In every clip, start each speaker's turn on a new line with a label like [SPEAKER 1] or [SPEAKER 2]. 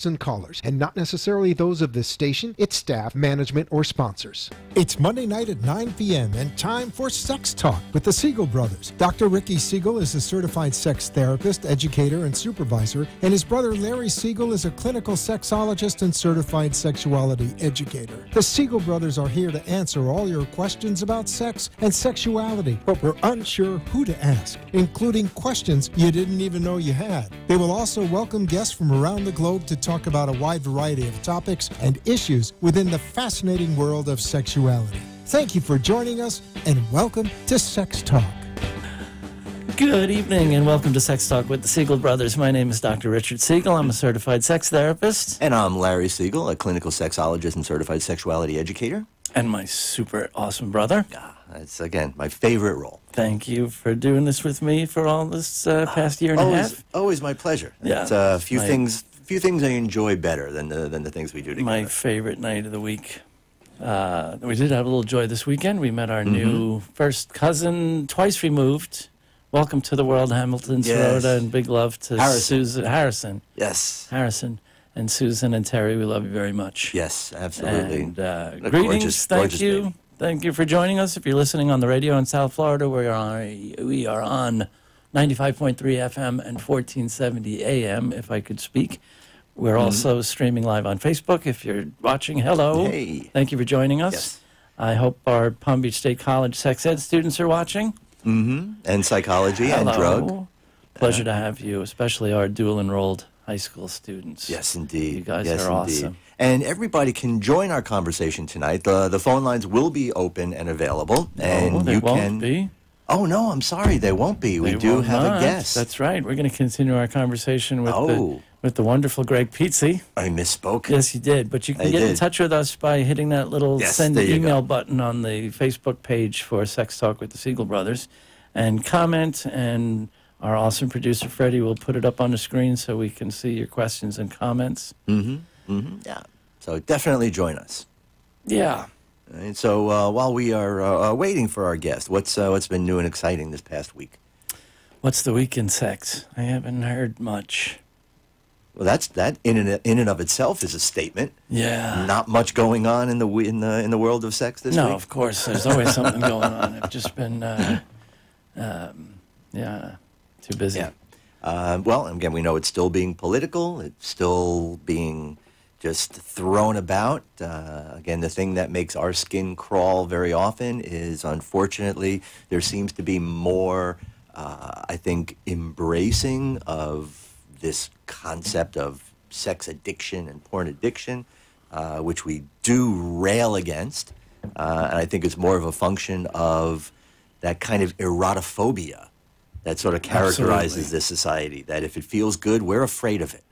[SPEAKER 1] guests and callers, and not necessarily those of this station, its staff, management, or sponsors.
[SPEAKER 2] It's Monday night at 9 p.m. and time for Sex Talk with the Siegel Brothers. Dr. Ricky Siegel is a certified sex therapist, educator, and supervisor, and his brother Larry Siegel is a clinical sexologist and certified sexuality educator. The Siegel Brothers are here to answer all your questions about sex and sexuality, but we're unsure who to ask, including questions you didn't even know you had. They will also welcome guests from around the globe to talk about a wide variety of topics and issues within the fascinating world of sexuality. Thank you for joining us, and welcome to Sex Talk.
[SPEAKER 3] Good evening, and welcome to Sex Talk with the Siegel Brothers. My name is Dr. Richard Siegel. I'm a certified sex therapist.
[SPEAKER 4] And I'm Larry Siegel, a clinical sexologist and certified sexuality educator.
[SPEAKER 3] And my super awesome brother.
[SPEAKER 4] Yeah, that's, again, my favorite role.
[SPEAKER 3] Thank you for doing this with me for all this past year and a half.
[SPEAKER 4] Always my pleasure.
[SPEAKER 3] Yeah,
[SPEAKER 4] it's a few things I enjoy better than the things we do together.
[SPEAKER 3] My favorite night of the week. We did have a little joy this weekend. We met our new first cousin, twice removed. Welcome to the world, Hamilton, Sorota, and big love to Harrison.
[SPEAKER 4] Yes.
[SPEAKER 3] Harrison. And Susan and Terry, we love you very much.
[SPEAKER 4] Yes, absolutely.
[SPEAKER 3] And greetings, thank you. Baby. Thank you for joining us. If you're listening on the radio in South Florida, we are on 95.3 FM and 1470 AM, if I could speak. We're also streaming live on Facebook. If you're watching, hello.
[SPEAKER 4] Hey.
[SPEAKER 3] Thank you for joining us.
[SPEAKER 4] Yes.
[SPEAKER 3] I hope our Palm Beach State College sex ed students are watching.
[SPEAKER 4] And psychology
[SPEAKER 3] hello.
[SPEAKER 4] And drug.
[SPEAKER 3] Pleasure to have you, especially our dual-enrolled high school students.
[SPEAKER 4] Yes, indeed.
[SPEAKER 3] You guys
[SPEAKER 4] yes,
[SPEAKER 3] are
[SPEAKER 4] indeed.
[SPEAKER 3] awesome.
[SPEAKER 4] And everybody can join our conversation tonight. The phone lines will be open and available. And
[SPEAKER 3] they
[SPEAKER 4] you
[SPEAKER 3] won't
[SPEAKER 4] can
[SPEAKER 3] be.
[SPEAKER 4] Oh, no, I'm sorry. They won't be. We do have a guest.
[SPEAKER 3] That's right. We're going to continue our conversation with the wonderful Greg Pizzi.
[SPEAKER 4] I misspoke.
[SPEAKER 3] Yes, you did. But you can get in touch with us by hitting that little send email button on the Facebook page for Sex Talk with the Siegel Brothers and comment, and our awesome producer, Freddie, will put it up on the screen so we can see your questions and comments.
[SPEAKER 4] Yeah. So definitely join us.
[SPEAKER 3] Yeah.
[SPEAKER 4] And so while we are waiting for our guest, what's been new and exciting this past week?
[SPEAKER 3] What's the week in sex? I haven't heard much.
[SPEAKER 4] Well, that in and of itself is a statement.
[SPEAKER 3] Yeah.
[SPEAKER 4] Not much going on in the world of sex this week.
[SPEAKER 3] No, of course. There's always something going on. I've just been, too busy.
[SPEAKER 4] Yeah. Well, again, we know it's still being political. It's still being just thrown about. Again, the thing that makes our skin crawl very often is, unfortunately, there seems to be more, I think, embracing of this concept of sex addiction and porn addiction, which we do rail against. And I think it's more of a function of that kind of erotophobia that sort of characterizes this society, that if it feels good, we're afraid of it.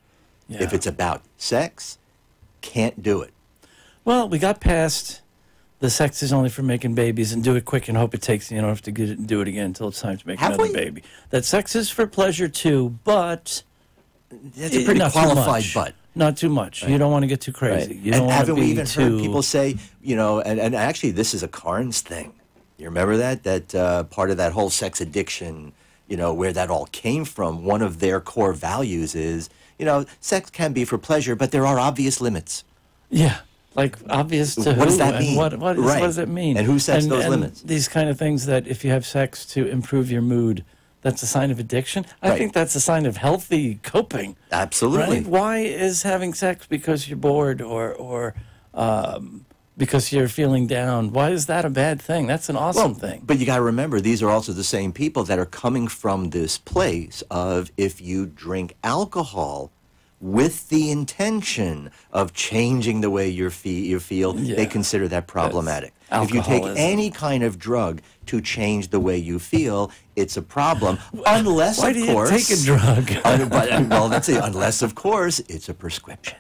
[SPEAKER 4] Yeah. If it's about sex, can't do it.
[SPEAKER 3] Well, we got past the sex is only for making babies and do it quick and hope it takes, you don't have to do it again until it's time to make another baby. That sex is for pleasure too, but
[SPEAKER 4] that's a pretty qualified but.
[SPEAKER 3] Not too much. Right. You don't want to get too crazy.
[SPEAKER 4] Right.
[SPEAKER 3] You don't
[SPEAKER 4] haven't we even
[SPEAKER 3] heard
[SPEAKER 4] people say, and actually this is a Carnes thing. You remember that part of that whole sex addiction, where that all came from, one of their core values is, sex can be for pleasure, but there are obvious limits.
[SPEAKER 3] Yeah, like obvious to
[SPEAKER 4] what
[SPEAKER 3] who?
[SPEAKER 4] Does that mean?
[SPEAKER 3] What does it mean?
[SPEAKER 4] And who sets those limits?
[SPEAKER 3] These kind of things that if you have sex to improve your mood, that's a sign of addiction. I think that's a sign of healthy coping.
[SPEAKER 4] Absolutely.
[SPEAKER 3] Right? Why is having sex because you're bored or because you're feeling down? Why is that a bad thing? That's an awesome thing.
[SPEAKER 4] But you got to remember, these are also the same people that are coming from this place of if you drink alcohol with the intention of changing the way you feel, they consider that problematic. If you take any kind of drug to change the way you feel, it's a problem. Unless,
[SPEAKER 3] Why
[SPEAKER 4] of
[SPEAKER 3] do
[SPEAKER 4] course,
[SPEAKER 3] you take a drug?
[SPEAKER 4] Unless, of course, it's a prescription.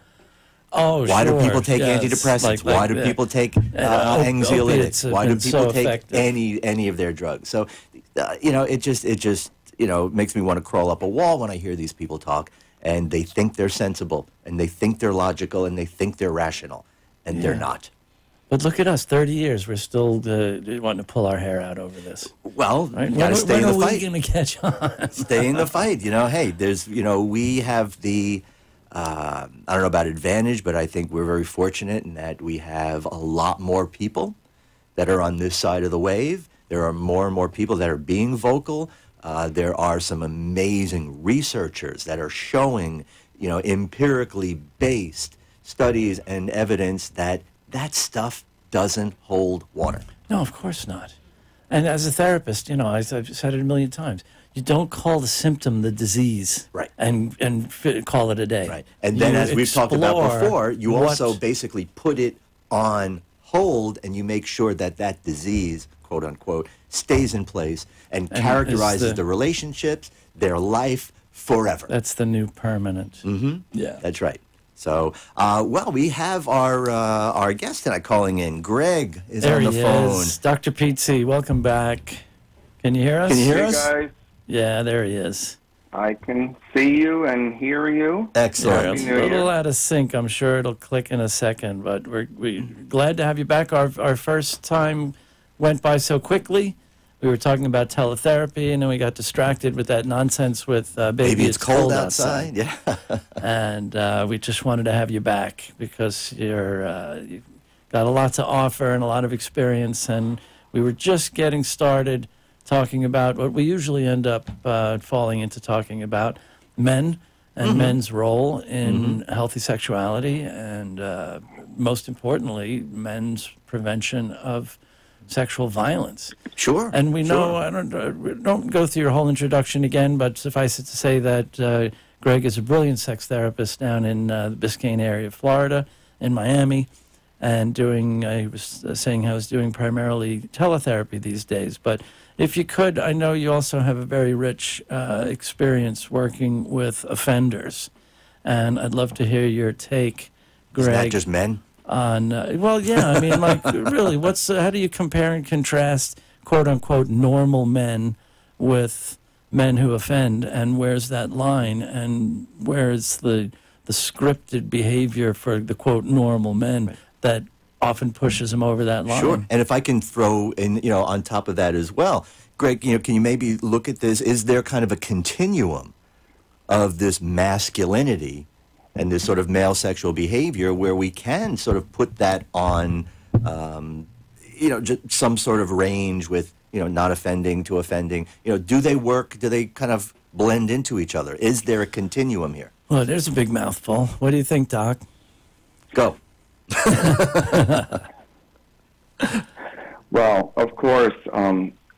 [SPEAKER 3] Oh,
[SPEAKER 4] Why do people take antidepressants? Why do people take anxiolytics? Why do people take any of their drugs? So, it just makes me want to crawl up a wall when I hear these people talk, and they think they're sensible, and they think they're logical, and they think they're rational, and they're not.
[SPEAKER 3] But look at us, 30 years, we're still wanting to pull our hair out over this.
[SPEAKER 4] Well, right? You got to stay in the fight.
[SPEAKER 3] When are we going to catch on?
[SPEAKER 4] Stay in the fight. Hey, there's, we have the I don't know about advantage, but I think we're very fortunate in that we have a lot more people that are on this side of the wave. There are more and more people that are being vocal. There are some amazing researchers that are showing, empirically based studies and evidence that that stuff doesn't hold water.
[SPEAKER 3] No, of course not. And as a therapist, I've said it a million times. You don't call the symptom the disease,
[SPEAKER 4] right?
[SPEAKER 3] And call it a day,
[SPEAKER 4] right? And then, as we've talked about before, you also basically put it on hold, and you make sure that that disease, quote unquote, stays in place and characterizes the relationships, their life forever.
[SPEAKER 3] That's the new permanent.
[SPEAKER 4] Mm-hmm.
[SPEAKER 3] Yeah,
[SPEAKER 4] that's right. So, we have our guest tonight calling in. Greg is on the phone.
[SPEAKER 3] Dr. Pete C., welcome back. Can you hear us?
[SPEAKER 4] Can you hear us?
[SPEAKER 5] Guys.
[SPEAKER 3] Yeah, there he is.
[SPEAKER 5] I can see you and hear you.
[SPEAKER 4] Excellent.
[SPEAKER 3] It's a little out of sync. I'm sure it'll click in a second, but we're glad to have you back. Our first time went by so quickly. We were talking about teletherapy, and then we got distracted with that nonsense with baby, it's cold outside.
[SPEAKER 4] Yeah.
[SPEAKER 3] And we just wanted to have you back because you've got a lot to offer and a lot of experience, and we were just getting started talking about what we usually end up falling into talking about, men and men's role in healthy sexuality, and most importantly, men's prevention of sexual violence.
[SPEAKER 4] Sure.
[SPEAKER 3] And we know, I don't go through your whole introduction again, but suffice it to say that Greg is a brilliant sex therapist down in the Biscayne area of Florida, in Miami, and he was saying how he's doing primarily teletherapy these days. But if you could, I know you also have a very rich experience working with offenders, and I'd love to hear your take, Greg.
[SPEAKER 4] Is that just men?
[SPEAKER 3] Really, how do you compare and contrast, quote unquote, normal men with men who offend, and where's that line, and where's the scripted behavior for the quote normal men that often pushes them over that line?
[SPEAKER 4] Sure. And if I can throw in, on top of that as well, Greg, can you maybe look at this? Is there kind of a continuum of this masculinity and this sort of male sexual behavior where we can sort of put that on, just some sort of range with, not offending to offending? Do they work? Do they kind of blend into each other? Is there a continuum here?
[SPEAKER 3] Well, there's a big mouthful. What do you think, Doc?
[SPEAKER 4] Go.
[SPEAKER 5] Well, of course,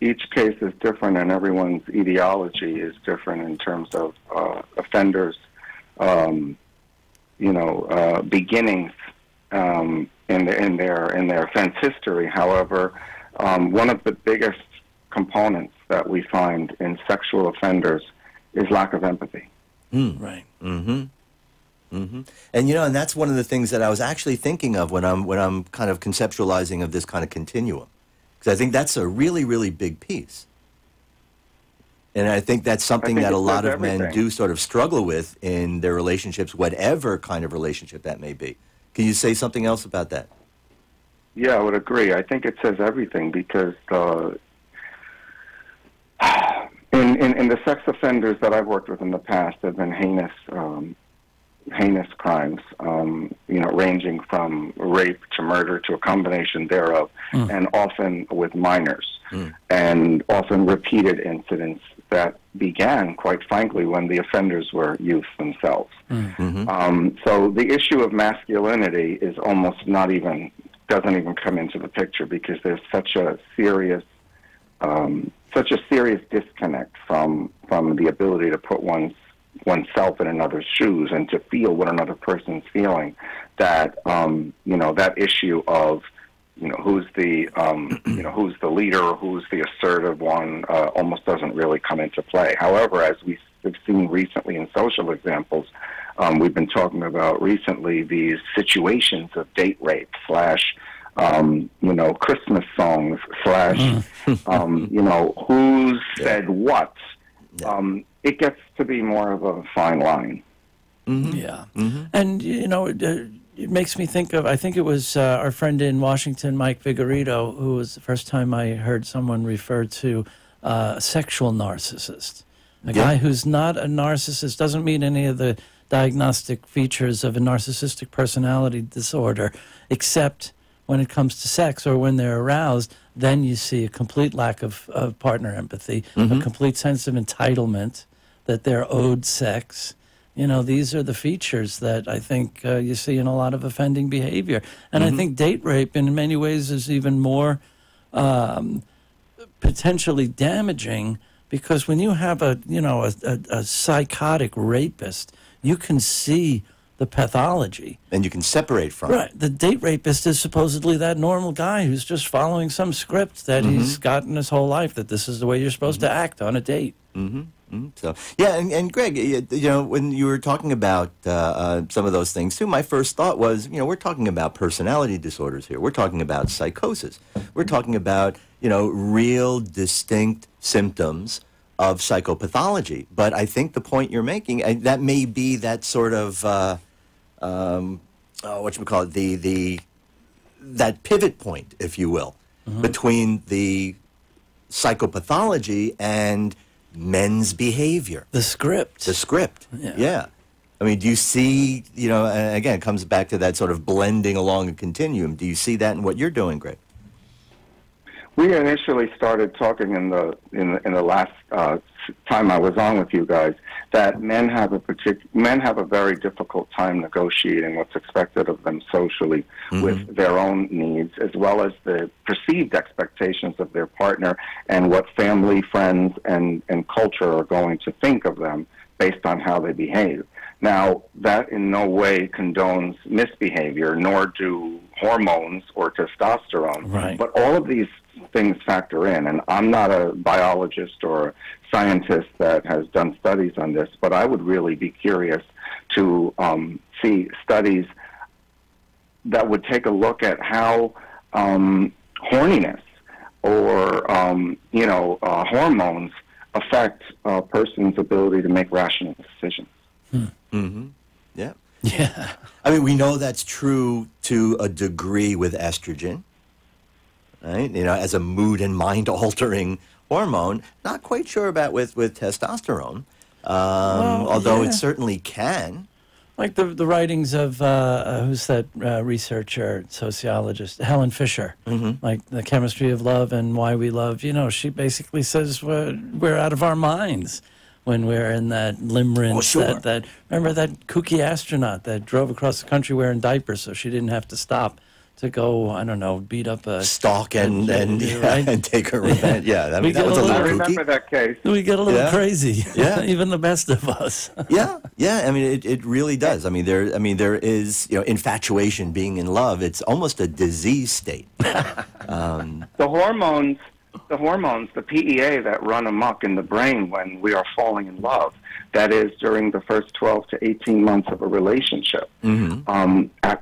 [SPEAKER 5] each case is different, and everyone's etiology is different in terms of offenders' beginnings in their offense history. However, one of the biggest components that we find in sexual offenders is lack of empathy.
[SPEAKER 3] Right.
[SPEAKER 4] Mm-hmm. Mm-hmm. And and that's one of the things that I was actually thinking of when I'm kind of conceptualizing of this kind of continuum, because I think that's a really, really big piece. And I think that's something that a lot of men do sort of struggle with in their relationships, whatever kind of relationship that may be. Can you say something else about that?
[SPEAKER 5] Yeah, I would agree. I think it says everything because in the sex offenders that I've worked with in the past have been heinous crimes, ranging from rape to murder to a combination thereof, and often with minors, and often repeated incidents that began, quite frankly, when the offenders were youth themselves. So the issue of masculinity is almost doesn't even come into the picture because there's such a serious disconnect from the ability to put oneself in another's shoes and to feel what another person's feeling, that that issue of who's the leader or who's the assertive one almost doesn't really come into play. However, as we've seen recently in social examples, we've been talking about recently these situations of date rape / Christmas songs / who said what. It gets to be more of a fine line.
[SPEAKER 3] Yeah. And, it makes me think of, I think it was our friend in Washington, Mike Vigorito, who was the first time I heard someone refer to a sexual narcissist. A guy who's not a narcissist, doesn't meet any of the diagnostic features of a narcissistic personality disorder, except when it comes to sex or when they're aroused. Then you see a complete lack of partner empathy, a complete sense of entitlement, that they're owed sex. You know, these are the features that I think you see in a lot of offending behavior. And I think date rape in many ways is even more potentially damaging, because when you have a psychotic rapist, you can see the pathology.
[SPEAKER 4] And you can separate from it.
[SPEAKER 3] Right. The date rapist is supposedly that normal guy who's just following some script that he's gotten his whole life, that this is the way you're supposed to act on a date.
[SPEAKER 4] So, yeah, and Greg, you know, when you were talking about some of those things too, my first thought was, you know, we're talking about personality disorders here. We're talking about psychosis. We're talking about, you know, real distinct symptoms of psychopathology. But I think the point you're making, that may be that sort of, that pivot point, if you will, between the psychopathology and men's behavior.
[SPEAKER 3] The script.
[SPEAKER 4] The script, yeah. I mean, do you see, you know, and again, it comes back to that sort of blending along a continuum. Do you see that in what you're doing, Greg?
[SPEAKER 5] We initially started talking in the last time I was on with you guys that men have a very difficult time negotiating what's expected of them socially with their own needs, as well as the perceived expectations of their partner and what family, friends, and culture are going to think of them based on how they behave. Now, that in no way condones misbehavior, nor do hormones or testosterone.
[SPEAKER 3] Right.
[SPEAKER 5] But all of these things factor in, and I'm not a biologist or a scientist that has done studies on this, but I would really be curious to see studies that would take a look at how horniness or hormones affect a person's ability to make rational decisions.
[SPEAKER 4] Yeah.
[SPEAKER 3] Yeah.
[SPEAKER 4] I mean, we know that's true to a degree with estrogen, right? You know, as a mood and mind-altering hormone. Not quite sure about with testosterone, although it certainly can.
[SPEAKER 3] Like the writings of, who's that researcher, sociologist, Helen Fisher, like The Chemistry of Love and Why We Love. You know, she basically says we're out of our minds when we're in that limerence.
[SPEAKER 4] Oh, sure.
[SPEAKER 3] That remember that kooky astronaut that drove across the country wearing diapers so she didn't have to stop to go, I don't know, beat up a...
[SPEAKER 4] Stalk and take her revenge. Yeah, that was a little
[SPEAKER 5] I
[SPEAKER 4] kooky.
[SPEAKER 5] remember that case.
[SPEAKER 3] We get a little crazy.
[SPEAKER 4] Yeah.
[SPEAKER 3] Even the best of us.
[SPEAKER 4] Yeah. I mean, it really does. I mean, there is, you know, infatuation, being in love. It's almost a disease state.
[SPEAKER 5] The hormones, the PEA that run amok in the brain when we are falling in love, that is during the first 12 to 18 months of a relationship,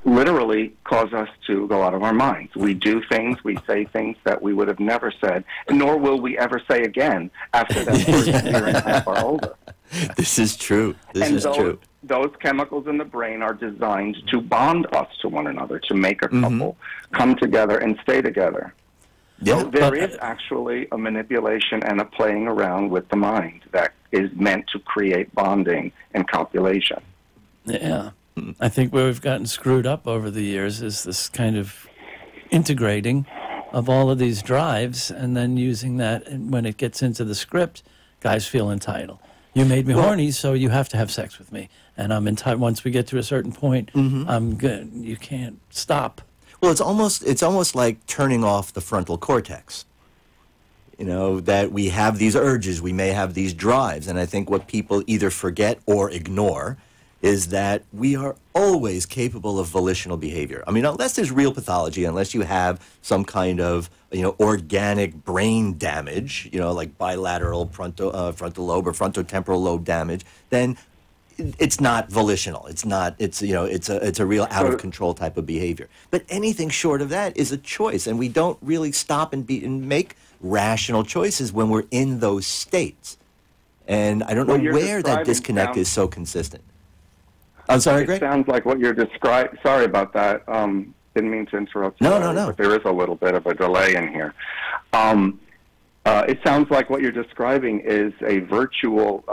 [SPEAKER 5] literally cause us to go out of our minds. We do things, we say things that we would have never said, nor will we ever say again after that first year and a half or older.
[SPEAKER 4] This is true.
[SPEAKER 5] Those chemicals in the brain are designed to bond us to one another, to make a couple come together and stay together.
[SPEAKER 4] Yeah,
[SPEAKER 5] so there is actually a manipulation and a playing around with the mind that is meant to create bonding and copulation.
[SPEAKER 3] Yeah. I think where we've gotten screwed up over the years is this kind of integrating of all of these drives and then using that, and when it gets into the script, guys feel entitled. You made me horny, so you have to have sex with me. And I'm entitled. Once we get to a certain point, I'm good. You can't stop.
[SPEAKER 4] Well, it's almost like turning off the frontal cortex. You know, that we have these urges, we may have these drives, and I think what people either forget or ignore is that we are always capable of volitional behavior. I mean, unless there's real pathology, unless you have some kind of, you know, organic brain damage, you know, like bilateral frontal lobe or frontotemporal lobe damage, then it's not volitional. It's not. It's, you know, it's a real out of control type of behavior. But anything short of that is a choice, and we don't really stop and make rational choices when we're in those states. And I don't know where that disconnect is so consistent. I'm sorry, Greg?
[SPEAKER 5] It sounds like what you're describing. Sorry about that. Didn't mean to interrupt you.
[SPEAKER 4] No.
[SPEAKER 5] But there is a little bit of a delay in here. It sounds like what you're describing is a virtual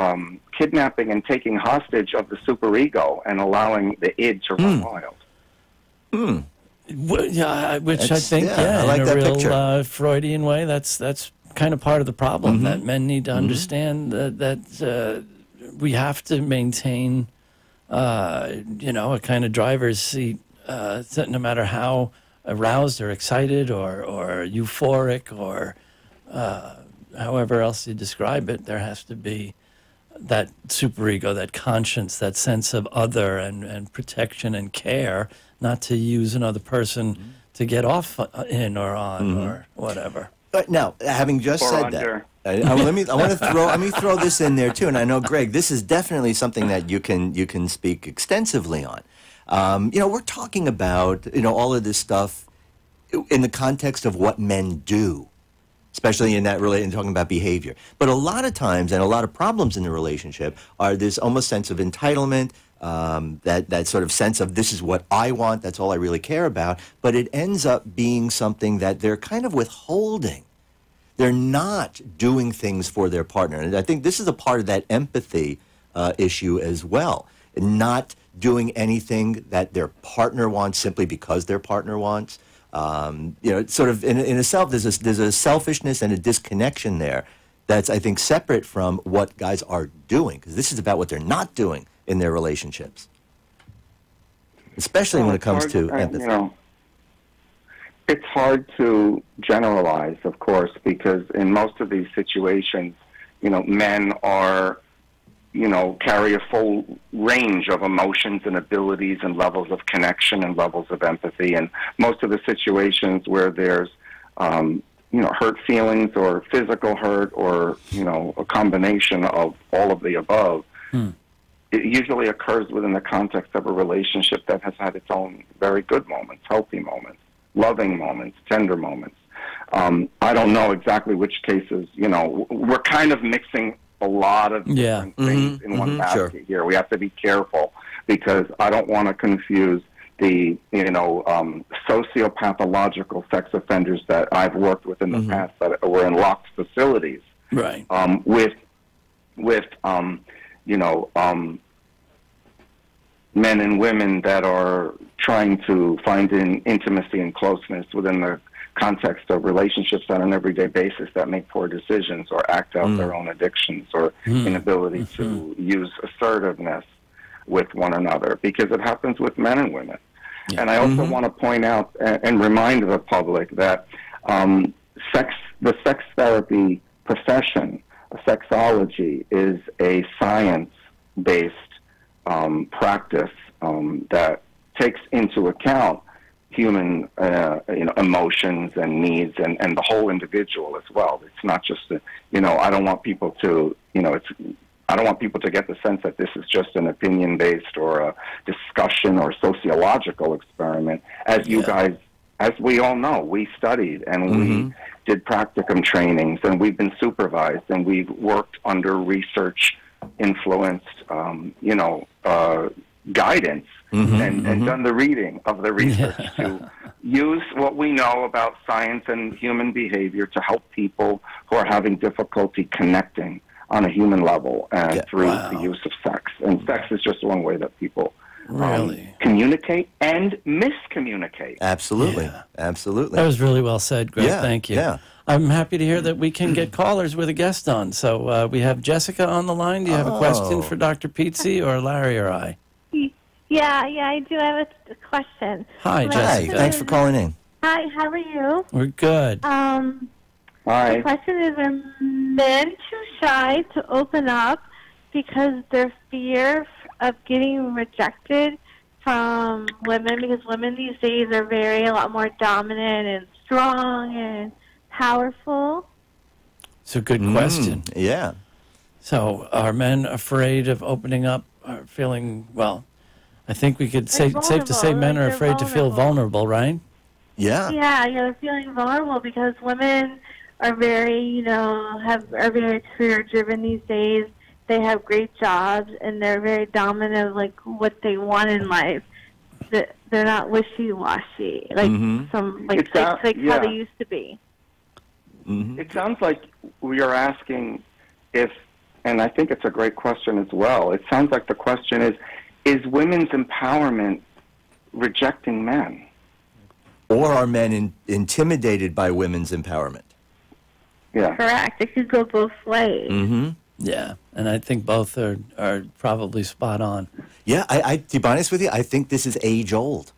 [SPEAKER 5] kidnapping and taking hostage of the superego and allowing the id to run wild.
[SPEAKER 3] Yeah, which I think,
[SPEAKER 4] I like
[SPEAKER 3] in
[SPEAKER 4] that
[SPEAKER 3] a real
[SPEAKER 4] picture.
[SPEAKER 3] Freudian way, that's kind of part of the problem, that men need to understand that we have to maintain, a kind of driver's seat, no matter how aroused or excited or euphoric or however else you describe it, there has to be that superego, that conscience, that sense of other and protection and care, not to use another person to get off in or on or whatever.
[SPEAKER 4] But now, having just
[SPEAKER 5] Or
[SPEAKER 4] said
[SPEAKER 5] under.
[SPEAKER 4] that, let me throw this in there too. And I know, Greg, this is definitely something that you can speak extensively on. We're talking about all of this stuff in the context of what men do, especially in talking about behavior. But a lot of times, and a lot of problems in the relationship, are this almost sense of entitlement, that sort of sense of this is what I want, that's all I really care about. But it ends up being something that they're kind of withholding. They're not doing things for their partner. And I think this is a part of that empathy issue as well. Not doing anything that their partner wants simply because their partner wants. Sort of in a self, there's a selfishness and a disconnection there that's, I think, separate from what guys are doing, because this is about what they're not doing in their relationships, especially when it comes to empathy.
[SPEAKER 5] It's hard to generalize, of course, because in most of these situations, men are, carry a full range of emotions and abilities and levels of connection and levels of empathy. And most of the situations where there's, hurt feelings or physical hurt or, a combination of all of the above, it usually occurs within the context of a relationship that has had its own very good moments, healthy moments, loving moments, tender moments. I don't know exactly which cases, we're kind of mixing a lot of different things in one basket here. We have to be careful because I don't want to confuse the, sociopathological sex offenders that I've worked with in the past that were in locked facilities.
[SPEAKER 3] Right.
[SPEAKER 5] With men and women that are trying to find intimacy and closeness within the context of relationships on an everyday basis that make poor decisions or act out their own addictions or inability to use assertiveness with one another, because it happens with men and women. Yeah. And I also want to point out and remind the public that the sex therapy profession, sexology, is a science-based practice that takes into account human emotions and needs and the whole individual as well. It's not just I don't want people to I don't want people to get the sense that this is just an opinion-based or a discussion or sociological experiment. As you guys, as we all know, we studied and we did practicum trainings and we've been supervised and we've worked under research-influenced, guidance and done the reading of the research to use what we know about science and human behavior to help people who are having difficulty connecting on a human level through the use of sex. And sex is just one way that people communicate and miscommunicate.
[SPEAKER 4] Absolutely.
[SPEAKER 3] Yeah.
[SPEAKER 4] Absolutely.
[SPEAKER 3] That was really well said, Greg.
[SPEAKER 4] Yeah,
[SPEAKER 3] Thank you.
[SPEAKER 4] yeah.
[SPEAKER 3] I'm happy to hear that we can get callers with a guest on. So we have Jessica on the line. Do you have a question for Dr. Pizzi or Larry or I?
[SPEAKER 6] Yeah, I do have a question.
[SPEAKER 3] Hi, Jessica.
[SPEAKER 4] Thanks for calling in.
[SPEAKER 6] Hi, how are you?
[SPEAKER 3] We're good.
[SPEAKER 5] Hi.
[SPEAKER 6] The question is, are men too shy to open up because their fear of getting rejected from women? Because women these days are a lot more dominant and strong and powerful.
[SPEAKER 3] It's a good question.
[SPEAKER 4] Yeah.
[SPEAKER 3] So are men afraid of opening up or feeling, I think we could say safe to say men are afraid to feel vulnerable, right?
[SPEAKER 4] Yeah.
[SPEAKER 6] Yeah, they're feeling vulnerable because women are are very career-driven these days. They have great jobs, and they're very dominant of, what they want in life. They're not wishy-washy, how they used to be.
[SPEAKER 5] It sounds like we are asking if, and I think it's a great question as well. It sounds like the question is women's empowerment rejecting men?
[SPEAKER 4] Or are men intimidated by women's empowerment?
[SPEAKER 5] Yeah.
[SPEAKER 6] Correct. It could go both ways.
[SPEAKER 4] Mm-hmm.
[SPEAKER 3] Yeah, and I think both are probably spot on.
[SPEAKER 4] Yeah, to be honest with you, I think this is age-old.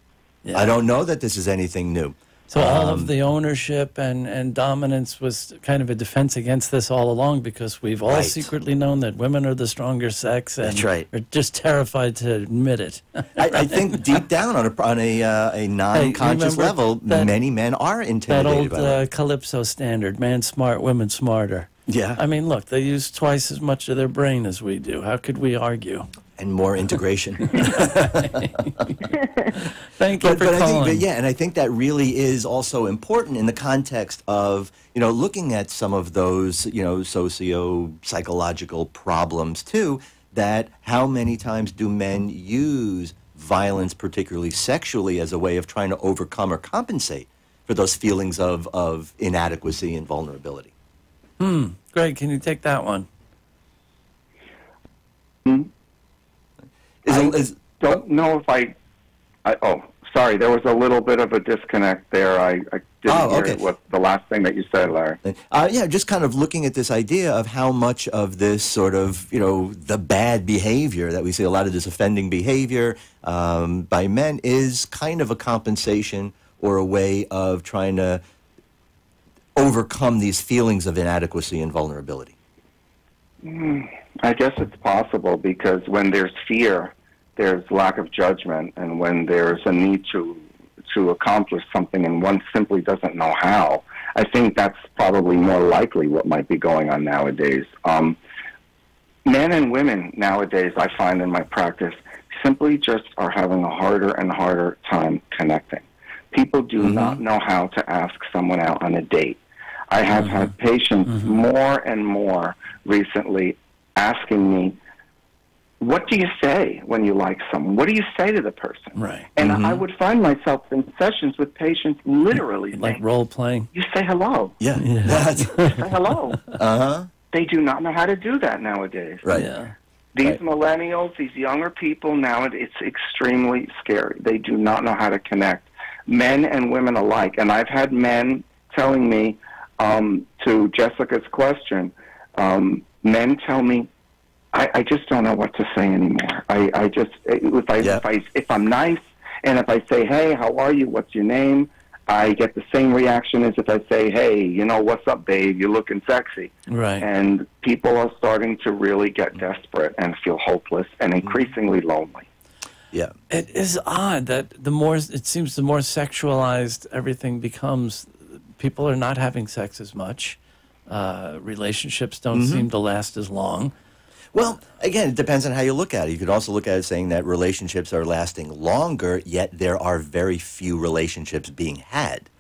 [SPEAKER 3] Yeah.
[SPEAKER 4] I don't know that this is anything new.
[SPEAKER 3] So all of the ownership and dominance was kind of a defense against this all along, because we've all secretly known that women are the stronger sex, and
[SPEAKER 4] That's right.
[SPEAKER 3] are just terrified to admit it.
[SPEAKER 4] I think deep down on a non-conscious level, many men are
[SPEAKER 3] That
[SPEAKER 4] intimidated
[SPEAKER 3] old
[SPEAKER 4] by it.
[SPEAKER 3] Calypso standard, man smart, women smarter.
[SPEAKER 4] Yeah.
[SPEAKER 3] I mean, look, they use twice as much of their brain as we do. How could we argue?
[SPEAKER 4] And more integration.
[SPEAKER 3] Thank you for calling.
[SPEAKER 4] And I think that really is also important in the context of, looking at some of those, socio-psychological problems too, that how many times do men use violence, particularly sexually, as a way of trying to overcome or compensate for those feelings of inadequacy and vulnerability?
[SPEAKER 3] Greg, can you take that one?
[SPEAKER 5] Don't know if sorry, there was a little bit of a disconnect there. I didn't hear what the last thing that you said, Larry.
[SPEAKER 4] Just kind of looking at this idea of how much of this sort of, the bad behavior that we see, a lot of this offending behavior by men is kind of a compensation or a way of trying to overcome these feelings of inadequacy and vulnerability.
[SPEAKER 5] I guess it's possible, because when there's fear, there's lack of judgment, and when there's a need to accomplish something and one simply doesn't know how, I think that's probably more likely what might be going on nowadays. Men and women nowadays, I find in my practice, simply just are having a harder and harder time connecting. People do not know how to ask someone out on a date. I have had patients more and more recently asking me, what do you say when you like someone? What do you say to the person?
[SPEAKER 3] Right.
[SPEAKER 5] And I would find myself in sessions with patients literally
[SPEAKER 3] like
[SPEAKER 5] saying,
[SPEAKER 3] role playing.
[SPEAKER 5] you say hello.
[SPEAKER 4] Yeah.
[SPEAKER 5] You say hello. They do not know how to do that nowadays.
[SPEAKER 4] Right.
[SPEAKER 3] Yeah.
[SPEAKER 5] These millennials, these younger people now, it's extremely scary. They do not know how to connect, men and women alike. And I've had men telling me, to Jessica's question, men tell me, I just don't know what to say anymore. If I'm nice, and if I say, hey, how are you? What's your name? I get the same reaction as if I say, hey, what's up, babe? You're looking sexy.
[SPEAKER 3] Right.
[SPEAKER 5] And people are starting to really get desperate and feel hopeless and increasingly lonely.
[SPEAKER 4] Yeah.
[SPEAKER 3] It is odd that the more sexualized everything becomes, people are not having sex as much. Relationships don't seem to last as long.
[SPEAKER 4] Well, again, it depends on how you look at it. You could also look at it saying that relationships are lasting longer, yet there are very few relationships being had.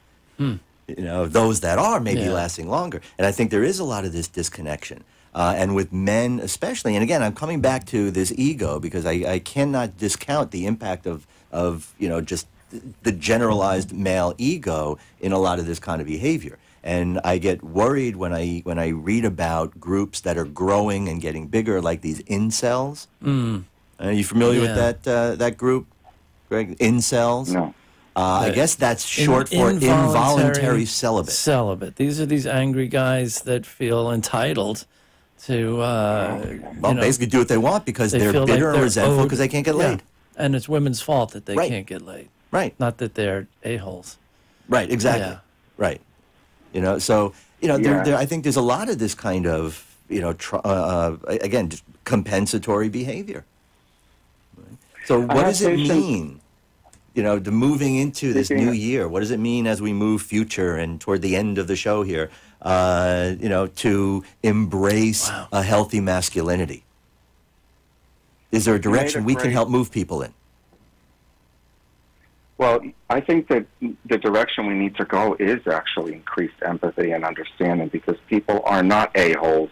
[SPEAKER 4] Those that are maybe lasting longer. And I think there is a lot of this disconnection. And with men especially, and again, I'm coming back to this ego, because I cannot discount the impact of just the generalized male ego in a lot of this kind of behavior. And I get worried when I read about groups that are growing and getting bigger, like these incels. Are you familiar with that group, Greg? Incels?
[SPEAKER 5] No.
[SPEAKER 4] I guess that's short for involuntary celibate.
[SPEAKER 3] Celibate. These are these angry guys that feel entitled to,
[SPEAKER 4] basically do what they want because they're bitter and resentful because they can't get laid.
[SPEAKER 3] And it's women's fault that they can't get laid.
[SPEAKER 4] Right.
[SPEAKER 3] Not that they're a-holes.
[SPEAKER 4] Right, exactly.
[SPEAKER 3] Yeah.
[SPEAKER 4] Right. There, I think there's a lot of this kind of, again, just compensatory behavior. Right? So what does it mean, to moving into this new year? What does it mean as we move future and toward the end of the show here, to embrace a healthy masculinity? Is there a direction we can help move people in?
[SPEAKER 5] Well, I think that the direction we need to go is actually increased empathy and understanding, because people are not a-holes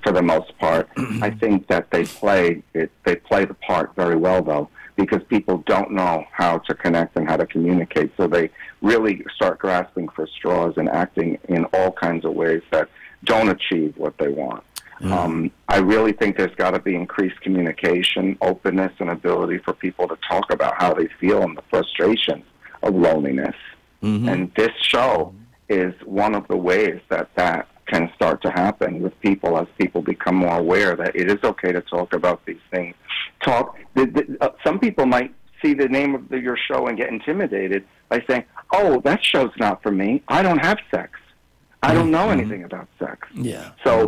[SPEAKER 5] for the most part. I think that they play the part very well, though. because people don't know how to connect and how to communicate. So they really start grasping for straws and acting in all kinds of ways that don't achieve what they want. I really think there's got to be increased communication, openness, and ability for people to talk about how they feel and the frustrations of loneliness. And this show is one of the ways that that can start to happen with people as people become more aware that it is okay to talk about these things. Some people might see the name of your show and get intimidated by saying, oh, that show's not for me. I don't have sex. I don't know anything about sex.
[SPEAKER 3] Yeah.
[SPEAKER 5] So,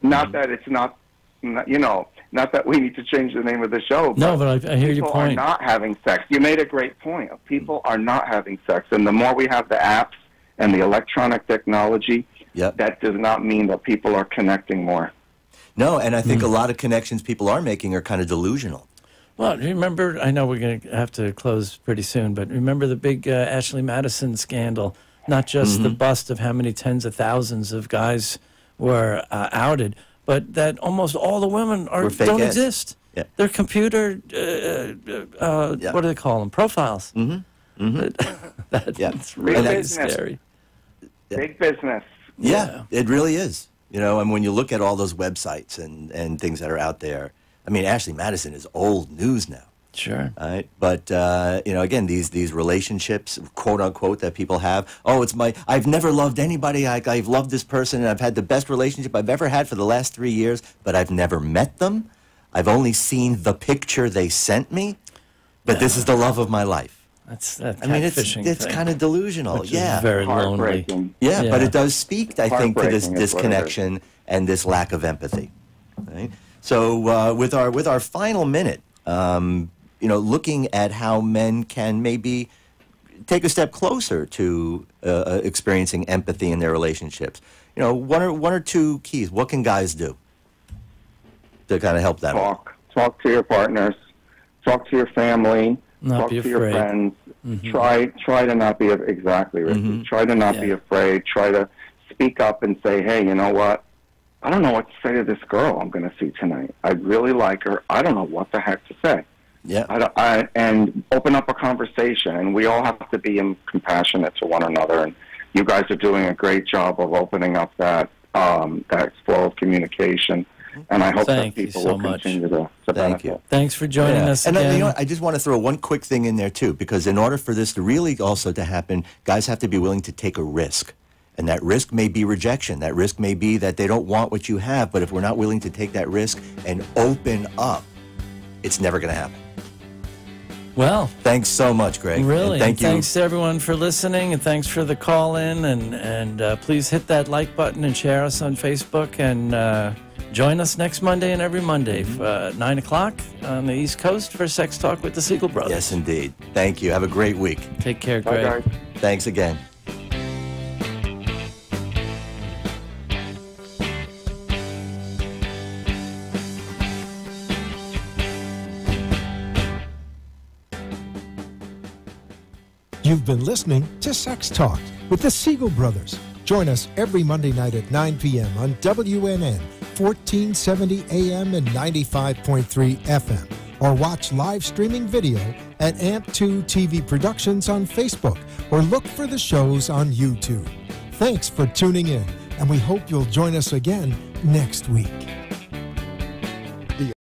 [SPEAKER 5] not that it's not that we need to change the name of the show.
[SPEAKER 3] No, but I hear your point.
[SPEAKER 5] People are not having sex. You made a great point. People are not having sex. And the more we have the apps and the electronic technology, that does not mean that people are connecting more.
[SPEAKER 4] No, and I think a lot of connections people are making are kind of delusional.
[SPEAKER 3] Well, remember, I know we're going to have to close pretty soon, but remember the big Ashley Madison scandal? Not just the bust of how many tens of thousands of guys were outed, but that almost all the women don't exist. Yeah. They're computer, what do they call them, profiles. That's really scary.
[SPEAKER 5] Big business.
[SPEAKER 4] Yeah, it really is. And when you look at all those websites and things that are out there, I mean, Ashley Madison is old news now.
[SPEAKER 3] Sure.
[SPEAKER 4] Right? But, again, these relationships, quote unquote, that people have. Oh, I've never loved anybody. I've loved this person and I've had the best relationship I've ever had for the last 3 years, but I've never met them. I've only seen the picture they sent me, but this is the love of my life.
[SPEAKER 3] It's
[SPEAKER 4] kind of delusional.
[SPEAKER 3] Which is very lonely.
[SPEAKER 4] Yeah, but it does speak, I think, to this disconnection and this lack of empathy. Right? So with our final minute, looking at how men can maybe take a step closer to experiencing empathy in their relationships. One or two keys. What can guys do to kind of help that?
[SPEAKER 5] Talk to your partners. Talk to your family. Talk to your friends. Try to not be exactly, Ricky. Try to not be afraid. Try to speak up and say, hey, you know what? I don't know what to say to this girl I'm going to see tonight. I really like her. I don't know what the heck to say.
[SPEAKER 4] Yeah.
[SPEAKER 5] And open up a conversation. And we all have to be compassionate to one another. And you guys are doing a great job of opening up that flow of communication. And I hope that people will continue to benefit.
[SPEAKER 3] Thanks for joining us again.
[SPEAKER 4] And I just want to throw one quick thing in there, too, because in order for this to really also to happen, guys have to be willing to take a risk. And that risk may be rejection. That risk may be that they don't want what you have. But if we're not willing to take that risk and open up, it's never going to happen.
[SPEAKER 3] Well,
[SPEAKER 4] thanks so much, Greg.
[SPEAKER 3] Really,
[SPEAKER 4] and thank you.
[SPEAKER 3] Thanks to everyone for listening, and thanks for the call in. And please hit that like button and share us on Facebook. And join us next Monday and every Monday, 9 o'clock on the East Coast for Sex Talk with the Siegel Brothers.
[SPEAKER 4] Yes, indeed. Thank you. Have a great week.
[SPEAKER 3] Take care, Greg.
[SPEAKER 5] Bye, guys.
[SPEAKER 4] Thanks again.
[SPEAKER 2] You've been listening to Sex Talk with the Siegel Brothers. Join us every Monday night at 9 p.m. on WNN, 1470 AM and 95.3 FM. Or watch live streaming video at AMP2 TV Productions on Facebook, or look for the shows on YouTube. Thanks for tuning in, and we hope you'll join us again next week.